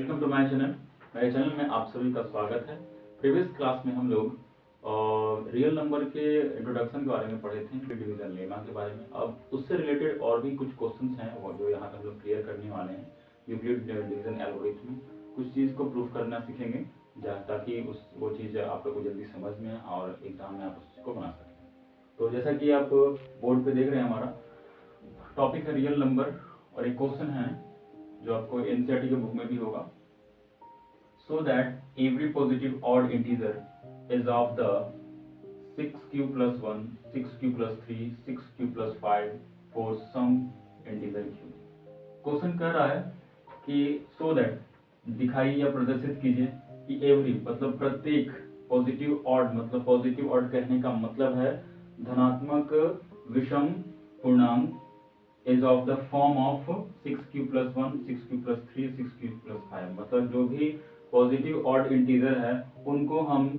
Welcome to my channel. मेरे channel में आप सभी का स्वागत है। प्रीवियस क्लास में हम लोग रियल नंबर के इंट्रोडक्शन के बारे में पढ़े थे, डिवीजन लेमा के बारे में। अब उससे रिलेटेड और भी कुछ क्वेश्चंस हैं वो जो यहाँ पे हम लोग क्लियर करने वाले हैं। यूक्लिड डिवीजन एल्गोरिथम में कुछ चीज़ को प्रूफ करना सीखेंगे ताकि वो चीज़ आप लोग को जल्दी समझ में और एग्जाम में आप उस चीज़ को बना सकें। तो जैसा कि आप बोर्ड पे देख रहे हैं, हमारा टॉपिक है रियल नंबर और एक क्वेश्चन है जो आपको एनसीईआरटी के बुक में भी होगा। So that every positive odd integer is of the 6q plus 1, 6q plus 3, 6q plus 5 for some integer q। Question कह रहा है कि so that दिखाइए या प्रदर्शित कीजिए कि every मतलब प्रत्येक पॉजिटिव ऑड, मतलब पॉजिटिव ऑड कहने का मतलब है धनात्मक विषम पूर्णांक is of the form of 6q plus 1, 6q plus 3, 6q plus 5। मतलब जो भी पॉजिटिव ऑड इंटीजर है उनको हम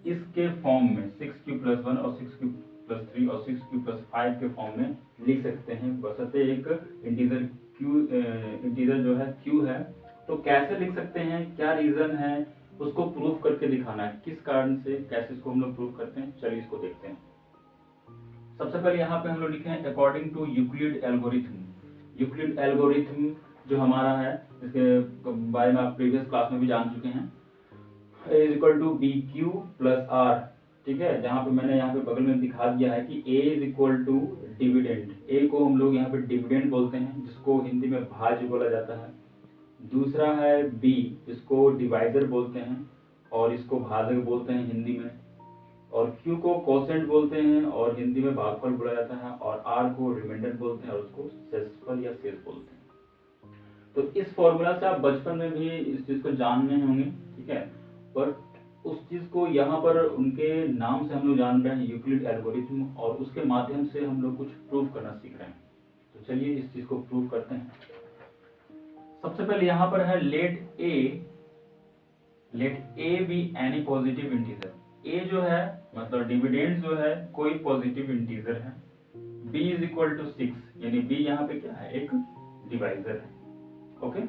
इसके फॉर्म में 6q plus 1 और 6q plus 3 और 6q plus 5 के फॉर्म में लिख सकते हैं, बशर्ते एक इंटीजर जो है q है। तो कैसे लिख सकते हैं, क्या रीजन है, उसको प्रूफ करके दिखाना है। किस कारण से, कैसे इसको हम लोग प्रूफ करते हैं, चलिए इसको देखते हैं। सबसे पहले यहाँ पे हम लोग लिखे हैं according to Euclid algorithm. Euclid algorithm जो हमारा है, इसके बारे में आप प्रीवियस क्लास में भी जान चुके हैं। a is equal to b q plus r, ठीक है। जहाँ पे मैंने यहाँ पे बगल में दिखा दिया है कि a is equal to dividend. a को हम लोग यहाँ पे डिविडेंड बोलते हैं, जिसको हिंदी में भाज्य बोला जाता है। दूसरा है b, इसको डिवाइजर बोलते हैं और इसको भाजक बोलते हैं हिंदी में। और q को कोसेंट बोलते हैं और हिंदी में भागफल बोला जाता है। और r को रिमाइंडर बोलते हैं और उसको शेषफल या शेष बोलते हैं। तो इस फॉर्मूला से आप बचपन में भी इस चीज को जानने होंगे, ठीक है। पर उस चीज को यहाँ पर उनके नाम से हम लोग जान रहे हैं, यूक्लिड एल्गोरिथम, और उसके माध्यम से हम लोग कुछ प्रूव करना सीख रहे हैं। तो चलिए इस चीज को प्रूव करते हैं। सबसे पहले यहाँ पर है let a be any positive integer. a जो है मतलब डिविडेंड जो है कोई पॉजिटिव इंटीजर है। b इज इक्वल टू 6, यानी b यहाँ पे क्या है, एक डिवाइजर है। Okay,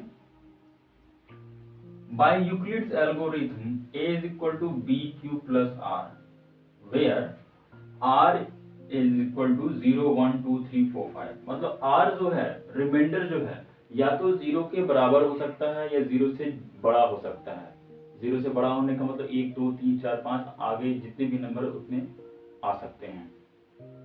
by Euclid's algorithm a is equal to b q plus r, where r is equal to 0 1 2 3 4 5। मतलब r जो है, रिमाइंडर जो है, या तो 0 के बराबर हो सकता है या 0 से बड़ा हो सकता है। 0 से बड़ा होने का मतलब 1 2 3 4 5 आगे जितने भी नंबर उतने आ सकते हैं।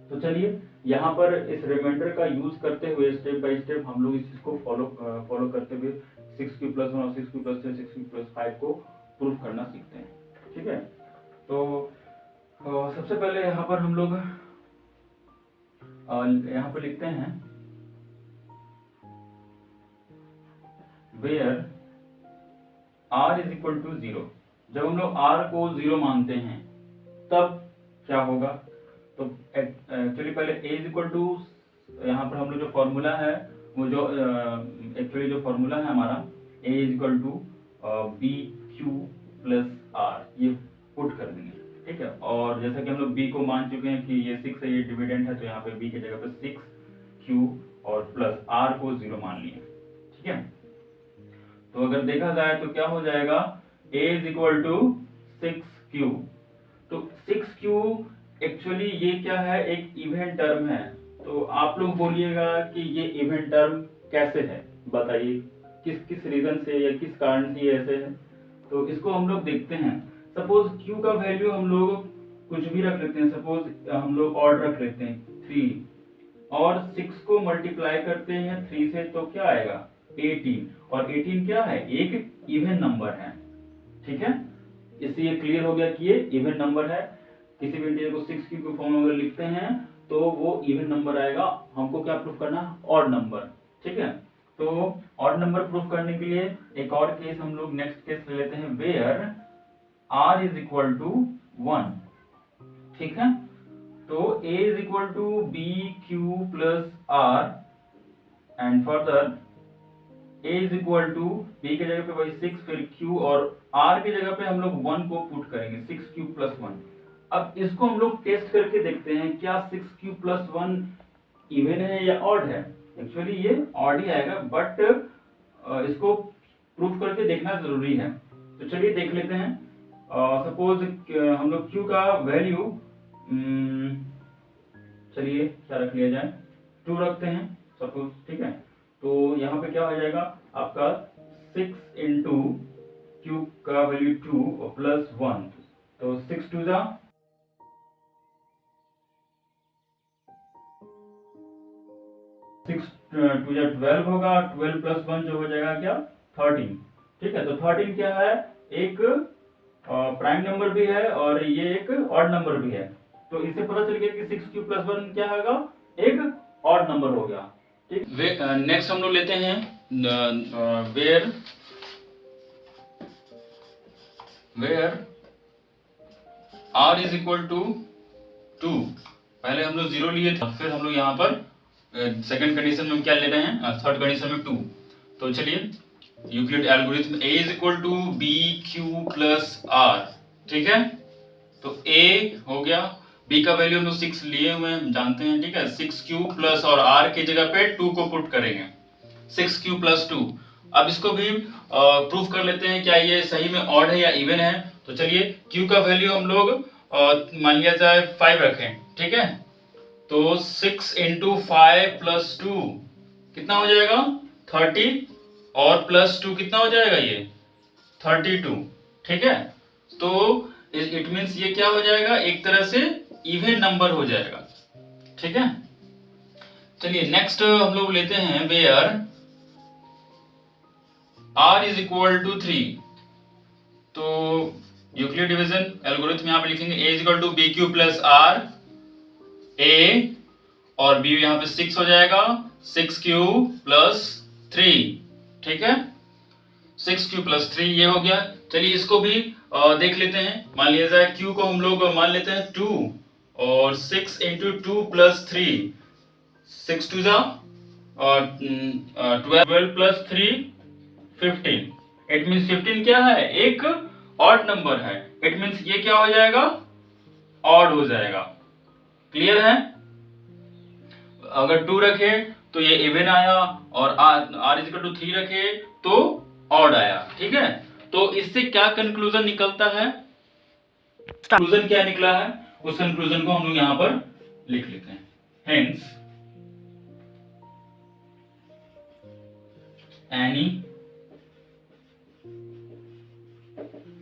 तो चलिए यहाँ पर इस रिमाइंडर का यूज करते हुए स्टेप बाय स्टेप हम लोग इस चीज को फॉलो करते हुए 6q plus 1 और 6q plus 3 6q plus 5 को प्रूफ करना सीखते हैं, ठीक है। तो सबसे पहले यहाँ पर हम लोग यहाँ पर लिखते हैं where r is equal to 0। जब हम लोग r को 0 मानते हैं तब क्या होगा, तो एक्चुअली पहले a इज इक्वल टू, यहाँ पर हम लोग जो फॉर्मूला है वो जो एक्चुअली जो फॉर्मूला है हमारा a is equal to b q plus r, ये पुट कर देंगे, ठीक है। और जैसा कि हम लोग b को मान चुके हैं कि ये 6 है, ये डिविडेंड है, तो यहाँ पे b की जगह पे 6q और प्लस r को 0 मान लिए, ठीक है। तो अगर देखा जाए तो क्या हो जाएगा, a is equal to 6q। तो 6q एक्चुअली ये क्या है, एक इवन टर्म है। तो आप लोग बोलिएगा कि ये इवन टर्म कैसे है, बताइए किस किस रीजन से या किस कारण से ये ऐसे है। तो इसको हम लोग देखते हैं। सपोज q का वैल्यू हम लोग कुछ भी रख लेते हैं, सपोज हम लोग ऑड रख लेते हैं 3 और 6 को मल्टीप्लाई करते हैं 3 से, तो क्या आएगा 18। और 18 क्या है, एक इवन नंबर है, ठीक है। इससे ये क्लियर हो गया कि ये इवन नंबर है। किसी भी इंटीजर को 6q के फॉर्म में अगर लिखते हैं तो वो इवन नंबर आएगा। हमको क्या प्रूफ करना, ऑड नंबर, ठीक है। तो ऑड नंबर प्रूफ करने के लिए एक और केस हम लोग नेक्स्ट केस ले लेते हैं, where r is equal to 1, ठीक है। तो a is equal to b q plus r and further a is equal to b के जगह पे वही 6, फिर q और r के जगह पे हम लोग 1 को पुट करेंगे, 6q प्लस 1। अब इसको हम लोग टेस्ट करके देखते हैं क्या 6q प्लस 1 इवन है या ऑड है। एक्चुअली ये ऑड ही आएगा, बट इसको प्रूफ करके देखना जरूरी है। तो चलिए देख लेते हैं। सपोज हम लोग q का वैल्यू चलिए क्या रख लिया जाए, 2 रखते हैं सपोज, ठीक है। तो यहाँ पे क्या हो जाएगा आपका 6 इंटू क्यू का वैल्यू 2 और प्लस 1, तो 6 2 जा 6 2 जा 12 होगा, 12 प्लस 1 जो हो जाएगा क्या 13, ठीक है। तो 13 क्या है, एक प्राइम नंबर भी है और ये एक ऑड नंबर भी है। तो इससे पता चल गया कि 6 क्यूब प्लस 1 क्या होगा, एक ऑड नंबर हो गया, ठीक। नेक्स्ट हम लोग लेते हैं where r is equal to 2। पहले हम लोग 0 लिए थे, फिर हम लोग यहाँ पर सेकंड कंडीशन में क्या ले रहे हैं, थर्ड कंडीशन में 2। तो चलिए Euclid algorithm a is equal to b q plus r, ठीक है। तो a हो गया, b का वैल्यू हम लोग 6 लिए हुए हैं, जानते हैं, ठीक है। 6 क्यू प्लस और r की जगह पे 2 को पुट करेंगे, 6 क्यू प्लस 2। अब इसको भी प्रूफ कर लेते हैं क्या ये सही में ऑड है या इवन है। तो चलिए q का वैल्यू हम लोग मान लिया जाए 5 रखें, ठीक है। तो 6 इंटू 5 प्लस 2 कितना हो जाएगा 30, और प्लस 2 कितना हो जाएगा ये 32, ठीक है। तो इट मीन्स ये क्या हो जाएगा, एक तरह से इवन नंबर हो जाएगा, ठीक है। चलिए नेक्स्ट हम लोग लेते हैं where r is equal to 3। तो यूक्लिड डिवीजन एल्गोरिथम यहाँ पे लिखेंगे a is equal to b q plus r, a और b यहाँ पे 6 हो जाएगा, 6 क्यू प्लस 3, ठीक है। 6 क्यू प्लस 3 ये हो गया। चलिए इसको भी देख लेते हैं। मान लिया जाए q को हम लोग मान लेते हैं 2, और 6 इंटू 2 प्लस 3, 6 2 जा और 12 प्लस 3 15। इट मीन्स 15 क्या है, एक ऑड नंबर है। इट मीन्स ये क्या हो जाएगा, ऑड हो जाएगा। क्लियर है। अगर 2 रखे तो ये इवन आया, और r इज इक्वल टू 3 रखे तो ऑड आया, ठीक है। तो इससे क्या कंक्लूजन निकलता है, कंक्लूजन क्या निकला है, उस कंक्लूजन को हम लोग यहां पर लिख लेते हैं। हेंस एनी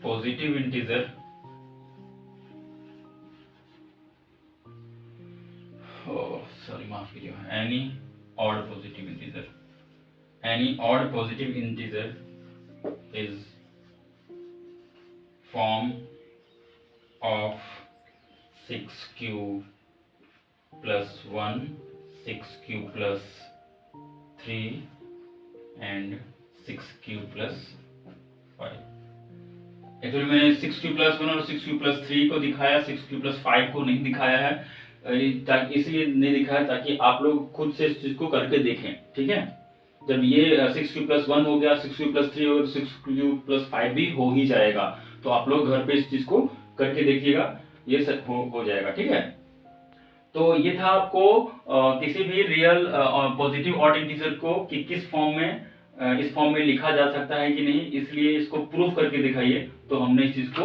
पॉजिटिव इंटीजर माफ कीजिए, any odd positive integer, any odd positive integer is form of 6q plus 1, 6q plus 3 and 6q plus 5। Actually मैंने 6q plus 1 और 6q plus 3 को दिखाया, 6q plus 5 को नहीं दिखाया है, इसलिए नहीं दिखाया ताकि आप लोग खुद से इस चीज को करके देखें, ठीक है। जब ये 6q plus 1 हो गया, 6q plus 3 हो गया, 6q plus 5 भी हो ही जाएगा। तो आप लोग घर पे इस चीज को करके देखिएगा, ये सब हो जाएगा, ठीक है। तो ये था आपको किसी भी रियल पॉजिटिव ऑड इंटीजर को कि किस फॉर्म में इस फॉर्म में लिखा जा सकता है कि नहीं, इसलिए इसको प्रूफ करके दिखाइए। तो हमने इस चीज को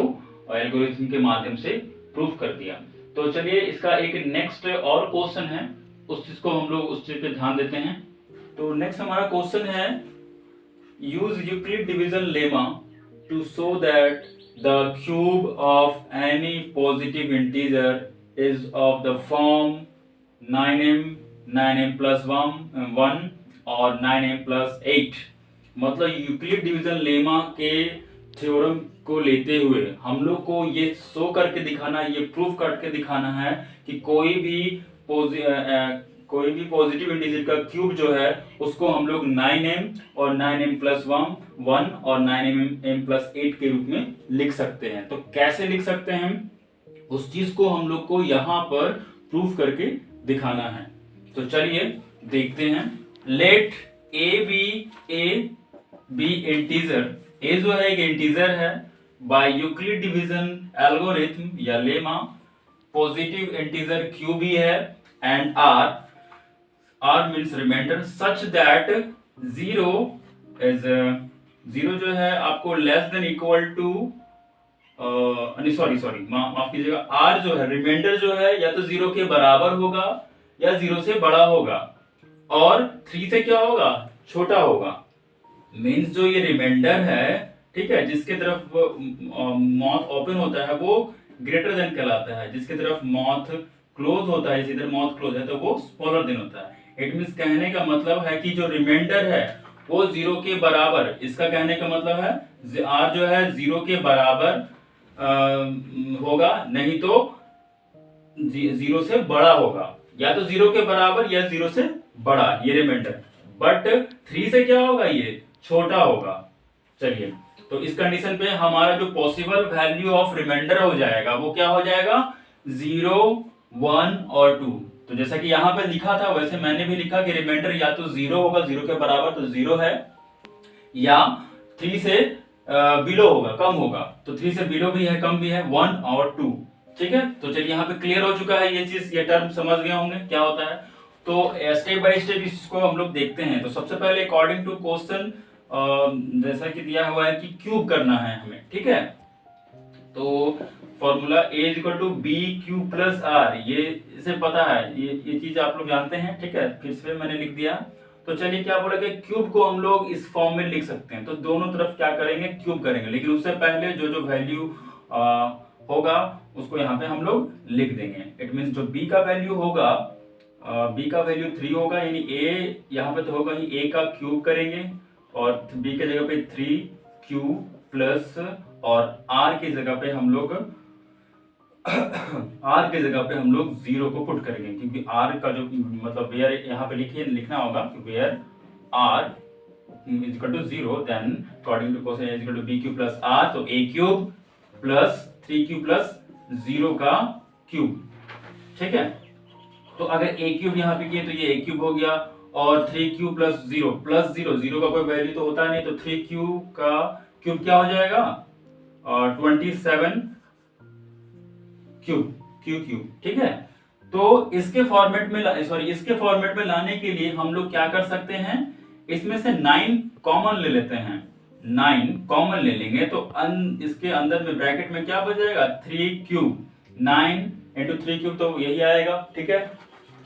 एल्गोरिथम के माध्यम से प्रूफ कर दिया। तो चलिए इसका एक नेक्स्ट और क्वेश्चन है, उस चीज को हम लोग उस चीज पे ध्यान देते हैं। तो नेक्स्ट हमारा क्वेश्चन है, use Euclid division lemma to show that the cube of any positive integer is of the form 9m plus 1 और 9m plus 8। मतलब यूक्लिड डिवीजन लेमा के थ्योरम को लेते हुए हम लोग को ये शो करके दिखाना, ये प्रूफ करके दिखाना है कि कोई भी पॉजिटिव इंटीजर का क्यूब जो है उसको हम लोग 9m और 9m plus 1 और 9m plus 8 के रूप में लिख सकते हैं। तो कैसे लिख सकते हैं, उस चीज को हम लोग को यहाँ पर प्रूफ करके दिखाना है। तो चलिए देखते हैं। Let a be integer, a जो है एक इंटीजर है, बाय यूक्लिड डिवीजन एल्गोरिथम या लेमा पॉजिटिव इंटीजर q भी है, and r means remainder, such that 0 is zero जो है आपको लेस देन इक्वल टू, नहीं सॉरी माफ कीजिएगा, आर जो है रिमाइंडर जो है या तो जीरो के बराबर होगा या जीरो से बड़ा होगा, और 3 से क्या होगा, छोटा होगा। मीन्स जो ये रिमाइंडर है, ठीक है, जिसके तरफ माउथ ओपन होता है वो ग्रेटर देन कहलाता है, जिसके तरफ माउथ क्लोज होता है, इधर माउथ क्लोज है तो वो स्मॉलर देन होता है। इट मीन्स कहने का मतलब है कि जो रिमाइंडर है वो जीरो के बराबर, इसका कहने का मतलब है आर जो है जीरो के बराबर होगा, नहीं तो जीरो से बड़ा होगा, या तो जीरो के बराबर या जीरो से बड़ा, ये रिमाइंडर। बट 3 से क्या होगा, ये छोटा होगा। चलिए, तो इस कंडीशन पे हमारा जो पॉसिबल वैल्यू ऑफ रिमाइंडर हो जाएगा वो क्या हो जाएगा, 0, 1 और 2। तो जैसा कि यहाँ पे लिखा था वैसे मैंने भी लिखा कि रिमाइंडर या तो 0 होगा, 0 के बराबर तो 0 है, या 3 से बिलो होगा, कम होगा, तो 3 से बिलो भी है, कम भी है, 1 और 2। ठीक है, तो चलिए यहाँ पे क्लियर हो चुका है ये चीज, ये टर्म समझ गए होंगे क्या होता है। तो स्टेप बाय स्टेप इसको हम लोग देखते हैं। तो सबसे पहले अकॉर्डिंग टू क्वेश्चन जैसा कि दिया हुआ है कि क्यूब करना है हमें, ठीक है। तो formula A is equal to b cube plus r, ये इसे पता है, ये चीज आप लोग जानते हैं, ठीक है, फिर से मैंने लिख दिया। तो चलिए क्या बोला कि क्यूब को हम लोग इस फॉर्म में लिख सकते हैं, तो दोनों तरफ क्या करेंगे, क्यूब करेंगे, लेकिन उससे पहले जो जो वैल्यू होगा उसको यहाँ पे हम लोग लिख देंगे। इट मीन्स जो b का वैल्यू होगा, b का वैल्यू 3 होगा, यानी a यहाँ पे तो होगा ही, a का क्यूब करेंगे और b के जगह पे 3q प्लस, और r की जगह पे हम लोग r के जगह पे हम लोग 0 को पुट करेंगे, क्योंकि r का जो मतलब वेयर यहाँ पे लिखना होगा कि where r is equal to 0, then according to question is equal to b cube plus r, तो a cube plus 3q plus 0 का क्यूब, ठीक है। तो अगर a क्यूब यहाँ पे किए तो ये a क्यूब हो गया, और 3q प्लस 0 0 का कोई वैल्यू तो होता नहीं, तो 3q का क्यूब क्या हो जाएगा, 27 क्यूब, ठीक है। तो इसके फॉर्मेट में इसके फॉर्मेट में लाने के लिए हम लोग क्या कर सकते हैं, इसमें से 9 कॉमन ले लेते हैं, 9 कॉमन ले लेंगे तो इसके अंदर में ब्रैकेट में क्या बच जाएगा, 3 क्यूब, 9 इंटू 3 क्यूब तो यही आएगा, ठीक है।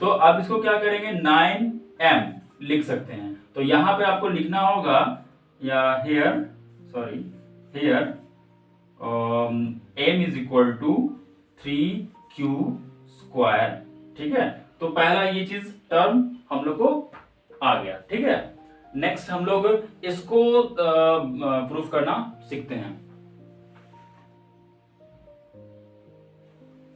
तो अब इसको क्या करेंगे, 9m लिख सकते हैं। तो यहाँ पे आपको लिखना होगा, या here m is equal to 3q square, ठीक है। तो पहला ये चीज टर्म हम लोग को आ गया, ठीक है। नेक्स्ट हम लोग इसको प्रूफ करना सीखते हैं।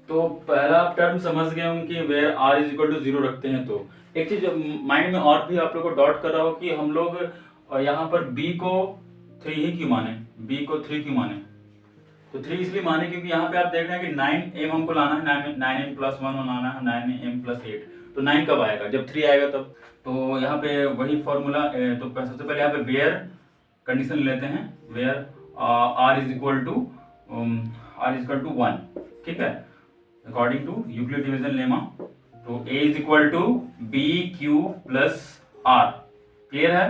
तो पहला टर्म समझ गए होंगे कि where r is equal to 0 रखते हैं। तो एक चीज माइंड में और भी आप लोग को डॉट कर रहा हो कि हम लोग यहाँ पर b को 3 ही क्यों माने, b को 3 क्यों माने, तो 3 इसलिए माने क्योंकि यहाँ पे आप देख रहे हैं कि 9m हमको लाना है, 9m प्लस 1 लाना है, 9m प्लस 8, तो 9 कब आएगा, जब 3 आएगा तब। तो यहाँ पे वही फॉर्मूला, तो सबसे पहले यहाँ पे वेयर कंडीशन लेते हैं, where r is equal to 1, ठीक है, according to Euclid division lemma. तो a is equal to b q plus r, clear है।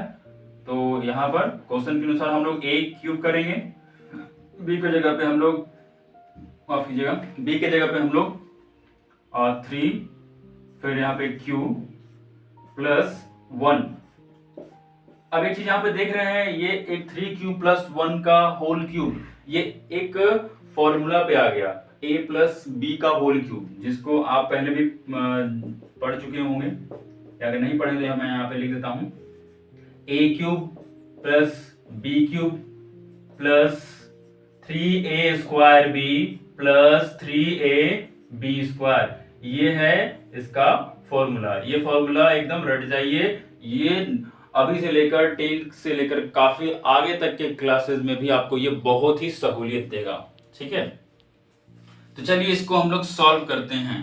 तो यहाँ पर क्वेश्चन के अनुसार हम लोग a क्यूब करेंगे, b के जगह पे हम लोग, माफ कीजिएगा, b के जगह पे हम लोग 3, फिर यहाँ पे q प्लस 1। अब एक चीज यहाँ पे देख रहे हैं, ये एक 3q प्लस 1 का होल क्यूब, ये एक फॉर्मूला पे आ गया, a प्लस बी का होल क्यूब, जिसको आप पहले भी पढ़ चुके होंगे, या अगर नहीं पढ़े तो मैं यहाँ पे लिख देता हूँ, a cube plus b cube plus 3a square b plus 3ab square, ये है इसका फॉर्मूला। ये फॉर्मूला एकदम रट जाइए, ये अभी से लेकर 10 से लेकर काफी आगे तक के क्लासेस में भी आपको ये बहुत ही सहूलियत देगा, ठीक है। तो चलिए इसको हम लोग सॉल्व करते हैं।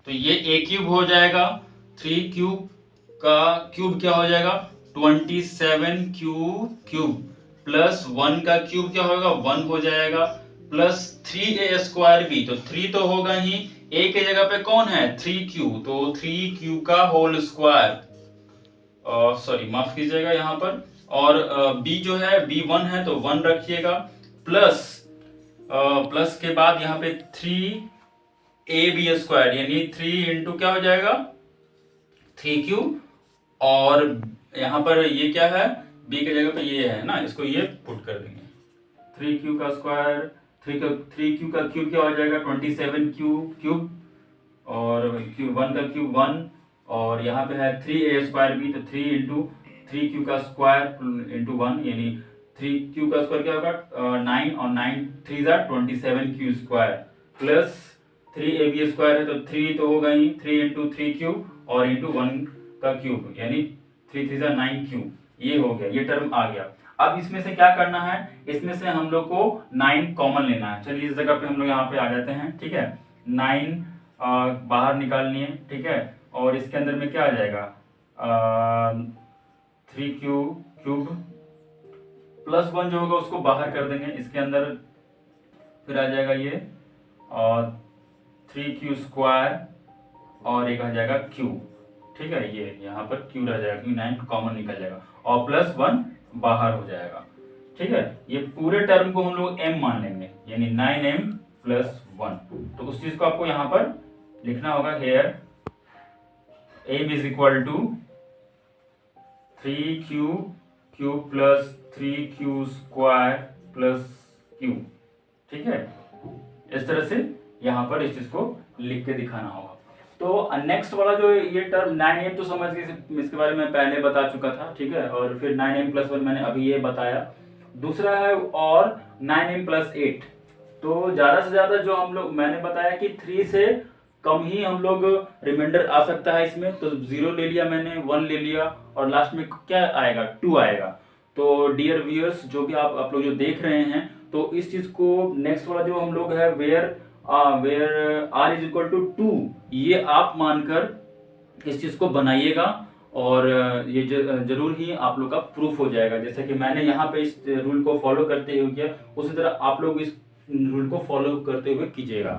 तो ये a क्यूब हो जाएगा, 3 क्यूब का क्यूब क्या हो जाएगा, 27q क्यूब प्लस 1 का क्यूब क्या होगा, 1 हो जाएगा, प्लस 3a स्क्वायर b, तो 3 तो होगा ही, a के जगह पे कौन है, 3q, तो 3q का होल स्क्वायर, सॉरी माफ कीजिएगा यहाँ पर और b जो है b 1 है तो 1 रखिएगा, प्लस के बाद यहाँ पे 3ab² यानी 3 इंटू क्या हो जाएगा 3q, और यहाँ पर ये क्या है b की जगह पे ये है ना, इसको ये पुट कर देंगे 3q का स्क्वायर, 3q का क्यूब क्या हो जाएगा 27q क्यूब, और क्यूब 1 का क्यूब 1, और यहाँ पे है 3a² भी, तो 3 इंटू 3q का स्क्वायर इंटू 1 यानी 3q का स्क्वायर क्या होगा 9, और 9 3 ज़ा 27q स्क्वायर, प्लस 3ab² है तो 3 तो होगा ही, 3 इंटू 3q और इंटू 1 का क्यूब यानी 3 3 ज़ा 9q, ये हो गया, ये टर्म आ गया। अब इसमें से क्या करना है, इसमें से हम लोग को 9 कॉमन लेना है। चलिए इस जगह पे हम लोग यहाँ पे आ जाते हैं, ठीक है। 9 बाहर निकालनी है, ठीक है, और इसके अंदर में क्या आ जाएगा 3q क्यूब प्लस 1 जो होगा उसको बाहर कर देंगे, इसके अंदर फिर आ जाएगा ये और 3q स्क्वायर और एक आ जाएगा q, ठीक है, ये यहाँ पर q रह जाएगा क्योंकि 9 कॉमन निकल जाएगा और प्लस 1 बाहर हो जाएगा, ठीक है। ये पूरे टर्म को हम लोग m मान लेंगे यानी 9m प्लस 1, तो उस चीज को आपको यहाँ पर लिखना होगा, here m is equal to 3q cube plus 3q square plus q, ठीक है। इस तरह से यहाँ पर इस चीज को लिख के दिखाना होगा। तो नेक्स्ट वाला जो ये टर्म 9m तो समझ गए, इसके बारे में पहले बता चुका था, ठीक है, और फिर 9m प्लस 1 मैंने अभी ये बताया। दूसरा है और 9m प्लस 8, तो ज़्यादा से ज़्यादा जो हम लोग मैंने बताया कि 3 से कम ही हम लोग रिमाइंडर आ सकता है इसमें, तो 0 ले लिया मैंने, 1 ले लिया और लास्ट में क्या आएगा 2 आएगा। तो डियर व्यूअर्स जो भी आप लोग जो देख रहे हैं, तो इस चीज़ को नेक्स्ट वाला जो हम लोग है where r is equal to 2, ये आप मानकर इस चीज़ को बनाइएगा और ये जरूर ही आप लोग का प्रूफ हो जाएगा। जैसे कि मैंने यहाँ पे इस रूल को फॉलो करते हुए किया, उसी तरह आप लोग इस रूल को फॉलो करते हुए कीजिएगा।